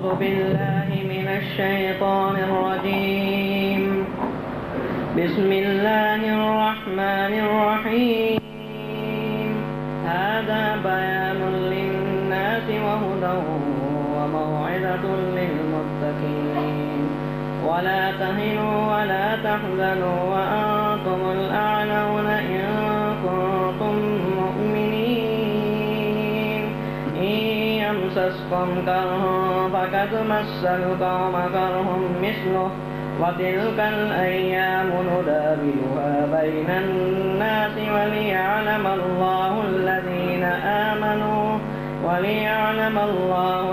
أعوذ بالله من الشيطان الرجيم. بسم الله الرحمن الرحيم. هذا بيان للناس وهدى وموعظة للمتقين. ولا تهنوا ولا تحزنوا وأنتم الأعلون إن كنتم مؤمنين. إن يمسسكم كرح فقد مس القوم كرح مثله وتلك الأيام نداولها بين الناس وليعلم الله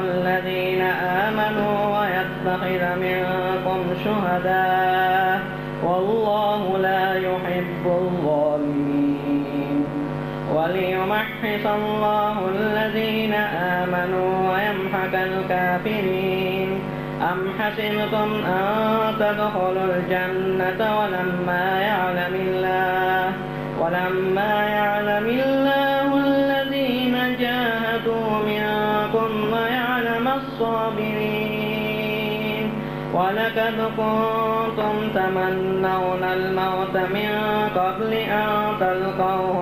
الذين آمنوا ويتخذ منكم شهداء والله لا يحب الظالمين. وليمحص الله الذين آمنوا ويمحق الكافرين. أم حسبتم أن تدخلوا الجنة ولما يعلم الله الذين جاهدوا منكم ويعلم الصابرين. ولقد كنتم تمنون الموت من قبل أن تلقوه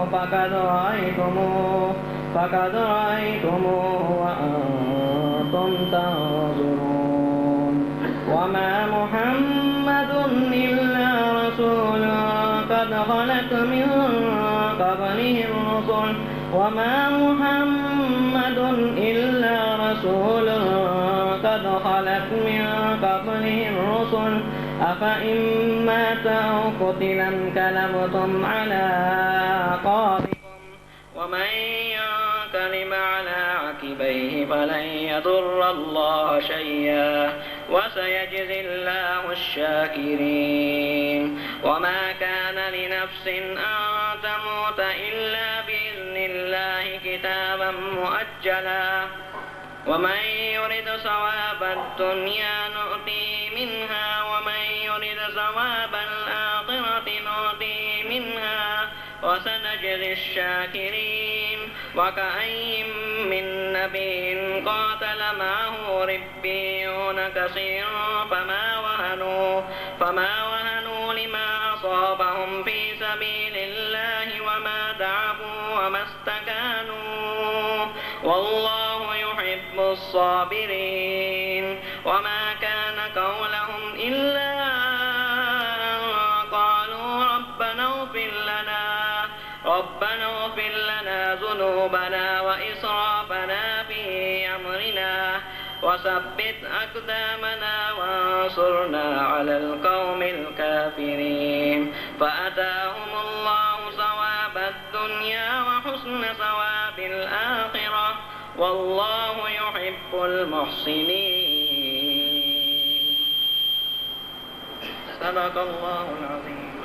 فقد رأيتموه وأنتم تنظرون. وما محمد إلا رسول قد خلت من قبله الرسل أفإن مات أو قتل انقلبتم على أعقابكم ومن ينقلب على عقبيه فلن يضر الله شيئا وسيجزي الله الشاكرين. وما كان لنفس أن تموت إلا بإذن الله كتابا مؤجلا ومن يرد ثواب الدنيا نؤتيه منها ومن يرد ثواب الآخرة نؤتيه منها وسنجزي الشاكرين. وكأين من نبي قاتل معه ربيون كثير فما وهنوا لما أصابهم في سبيل الله وما ضعفوا وما استكانوا والله يحب الصابرين. وما كان قولهم إلا أن قالوا ربنا اغفر لنا ذنوبنا وإسرافنا في أمرنا وثبت أقدامنا وانصرنا على القوم الكافرين. فآتاهم الله ثواب الدنيا وحسن ثواب الآخرة والله يحب المحسنين. صدق الله العظيم.